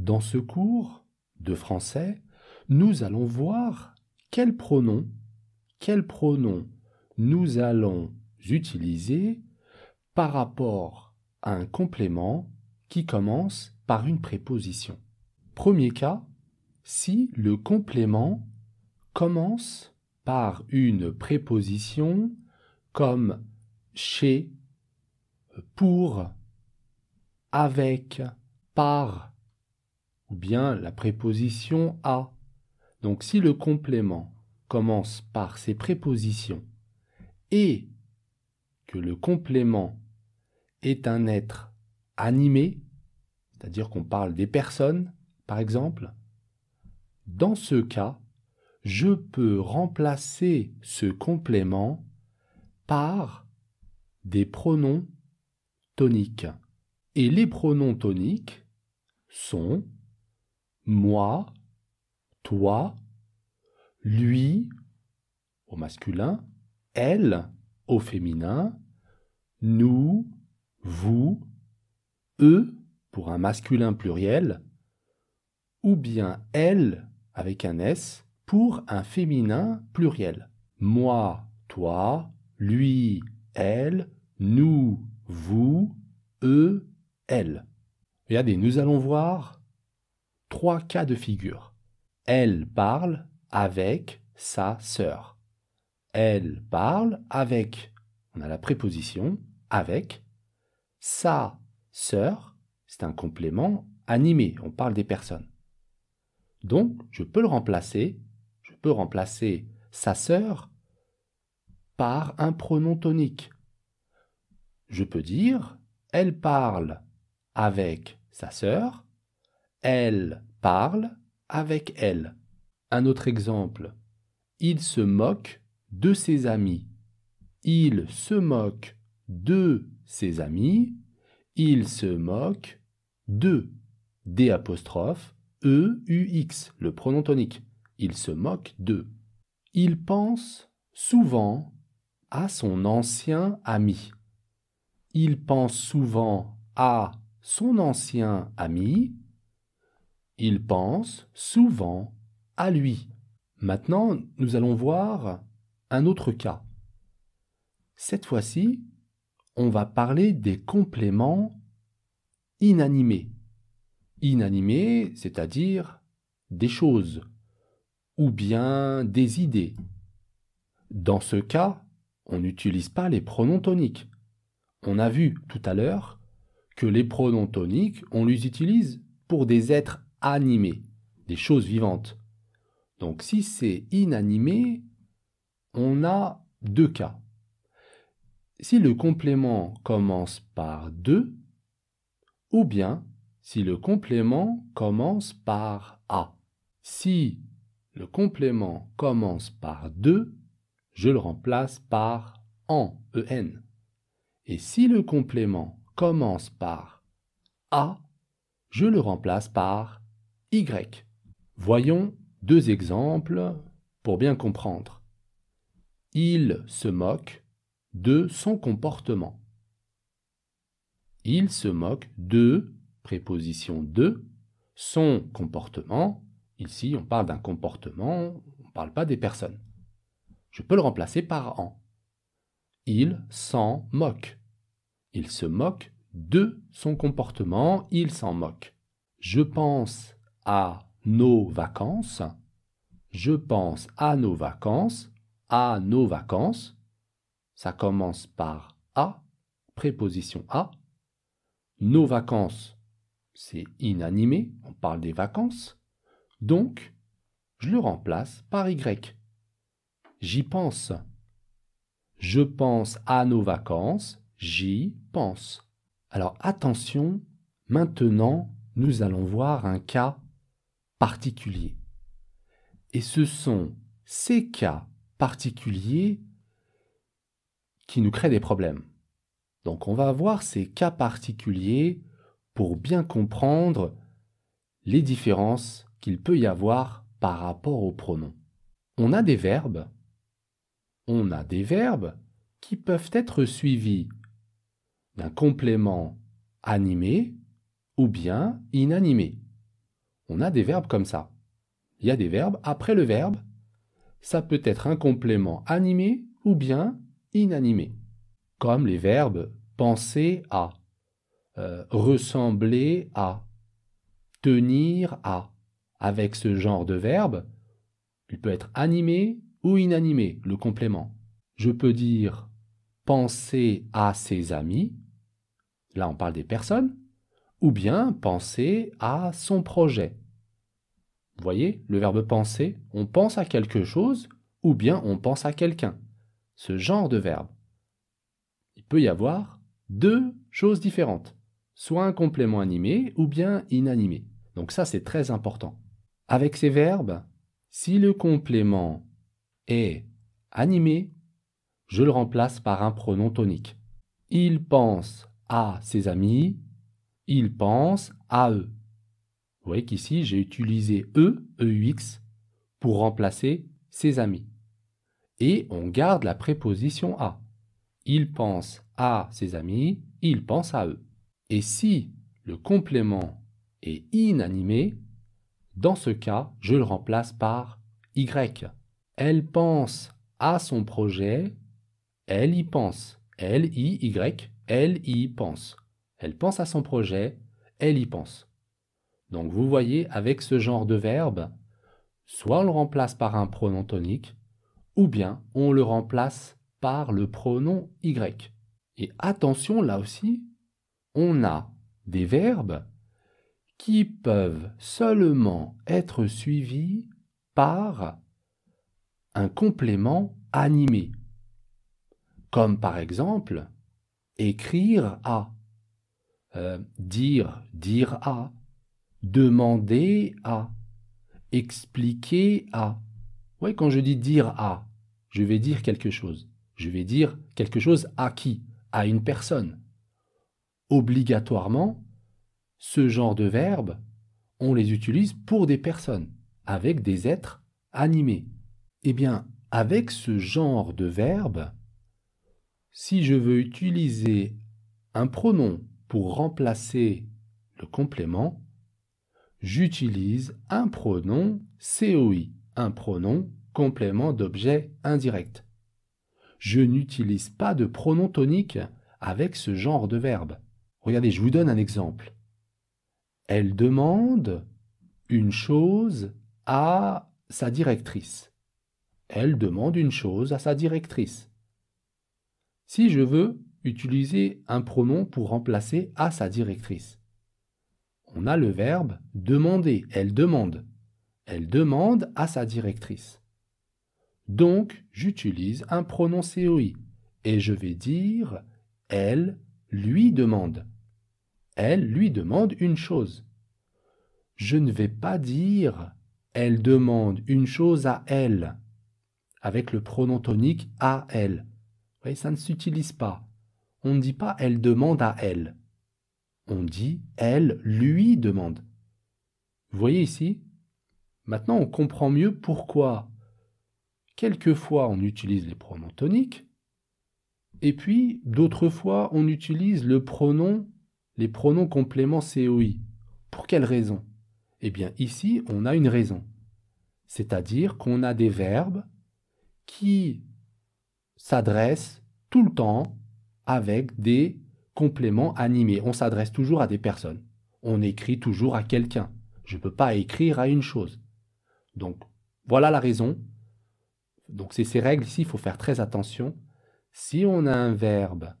Dans ce cours de français, nous allons voir quels pronoms nous allons utiliser par rapport à un complément qui commence par une préposition. Premier cas, si le complément commence par une préposition comme chez, pour, avec, par, ou bien la préposition à. Donc si le complément commence par ces prépositions et que le complément est un être animé, c'est-à-dire qu'on parle des personnes, par exemple, dans ce cas, je peux remplacer ce complément par des pronoms toniques. Et les pronoms toniques sont moi, toi, lui au masculin, elle au féminin, nous, vous, eux pour un masculin pluriel, ou bien elle avec un S pour un féminin pluriel. Moi, toi, lui, elle, nous, vous, eux, elle. Regardez, nous allons voir 3 cas de figure. Elle parle avec sa sœur. Elle parle avec, on a la préposition avec, sa sœur, c'est un complément animé, on parle des personnes. Donc, je peux remplacer sa sœur par un pronom tonique. Je peux dire, elle parle avec sa sœur, elle parle avec elle. Un autre exemple, il se moque de ses amis. Il se moque de ses amis. Il se moque de. D apostrophe, E-U-X, le pronom tonique. Il se moque de. Il pense souvent à son ancien ami. Il pense souvent à son ancien ami. Il pense souvent à lui. Maintenant, nous allons voir un autre cas. Cette fois-ci, on va parler des compléments inanimés. Inanimés, c'est-à-dire des choses ou bien des idées. Dans ce cas, on n'utilise pas les pronoms toniques. On a vu tout à l'heure que les pronoms toniques, on les utilise pour des êtres animés, des choses vivantes. Donc si c'est inanimé, on a 2 cas. Si le complément commence par de, ou bien si le complément commence par a. Si le complément commence par de, je le remplace par en, en. Et si le complément commence par a, je le remplace par y. Voyons 2 exemples pour bien comprendre. Il se moque de son comportement. Il se moque de, préposition de, son comportement. Ici, on parle d'un comportement, on ne parle pas des personnes. Je peux le remplacer par en. Il s'en moque. Il se moque de son comportement, il s'en moque. Je pense à nos vacances. Je pense à nos vacances. À nos vacances. Ça commence par à, préposition à. Nos vacances, c'est inanimé, on parle des vacances. Donc, je le remplace par y. J'y pense. Je pense à nos vacances, j'y pense. Alors attention, maintenant, nous allons voir un cas particulier. Et ce sont ces cas particuliers qui nous créent des problèmes. Donc on va voir ces cas particuliers pour bien comprendre les différences qu'il peut y avoir par rapport aux pronoms. On a des verbes qui peuvent être suivis d'un complément animé ou bien inanimé. On a des verbes comme ça. Il y a des verbes. Après le verbe, ça peut être un complément animé ou bien inanimé. Comme les verbes penser à, ressembler à, tenir à. Avec ce genre de verbe, il peut être animé ou inanimé, le complément. Je peux dire penser à ses amis, là on parle des personnes, ou bien penser à son projet. Vous voyez, le verbe penser, on pense à quelque chose, ou bien on pense à quelqu'un. Ce genre de verbe. Il peut y avoir deux choses différentes, soit un complément animé ou bien inanimé. Donc ça, c'est très important. Avec ces verbes, si le complément est animé, je le remplace par un pronom tonique. Il pense à ses amis, il pense à eux. Vous voyez qu'ici, j'ai utilisé EUX, pour remplacer ses amis. Et on garde la préposition à. Il pense à ses amis, il pense à eux. Et si le complément est inanimé, dans ce cas, je le remplace par Y. Elle pense à son projet, elle y pense. L-I-Y, elle y pense. Elle pense à son projet, elle y pense. Donc vous voyez, avec ce genre de verbe, soit on le remplace par un pronom tonique, ou bien on le remplace par le pronom Y. Et attention, là aussi, on a des verbes qui peuvent seulement être suivis par un complément animé, comme par exemple écrire à, dire à, demander à, expliquer à. Ouais, quand je dis dire à, je vais dire quelque chose. Je vais dire quelque chose à qui? À une personne. Obligatoirement, ce genre de verbes, on les utilise pour des personnes, avec des êtres animés. Eh bien, avec ce genre de verbe, si je veux utiliser un pronom pour remplacer le complément, j'utilise un pronom COI, un pronom complément d'objet indirect. Je n'utilise pas de pronom tonique avec ce genre de verbe. Regardez, je vous donne un exemple. Elle demande une chose à sa directrice. Elle demande une chose à sa directrice. Si je veux utiliser un pronom pour remplacer à sa directrice, on a le verbe demander. Elle demande. Elle demande à sa directrice. Donc, j'utilise un pronom COI et je vais dire elle lui demande. Elle lui demande une chose. Je ne vais pas dire elle demande une chose à elle avec le pronom tonique à elle. Vous voyez, ça ne s'utilise pas. On ne dit pas elle demande à elle. On dit elle lui demande. Vous voyez ici? Maintenant, on comprend mieux pourquoi quelquefois on utilise les pronoms toniques et puis d'autres fois on utilise les pronoms compléments COI. Pour quelle raison? Eh bien ici, on a une raison. C'est-à-dire qu'on a des verbes qui s'adressent tout le temps avec des compléments animés. On s'adresse toujours à des personnes. On écrit toujours à quelqu'un. Je ne peux pas écrire à une chose. Donc, voilà la raison. Donc, c'est ces règles ici, il faut faire très attention. Si on a un verbe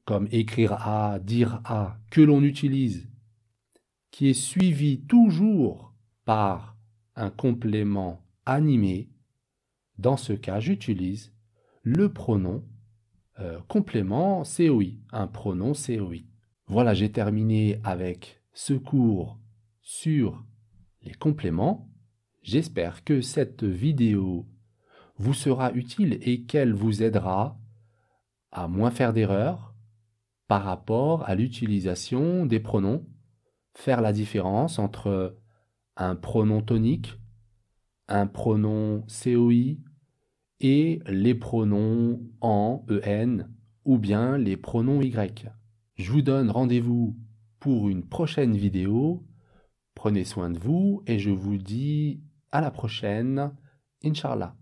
comme écrire à, dire à, que l'on utilise, qui est suivi toujours par un complément animé, dans ce cas, j'utilise le pronom complément COI, un pronom COI. Voilà, j'ai terminé avec ce cours sur les compléments. J'espère que cette vidéo vous sera utile et qu'elle vous aidera à moins faire d'erreurs par rapport à l'utilisation des pronoms, faire la différence entre un pronom tonique, un pronom COI et les pronoms en, en ou bien les pronoms Y. Je vous donne rendez-vous pour une prochaine vidéo. Prenez soin de vous et je vous dis à la prochaine, Inch'Allah.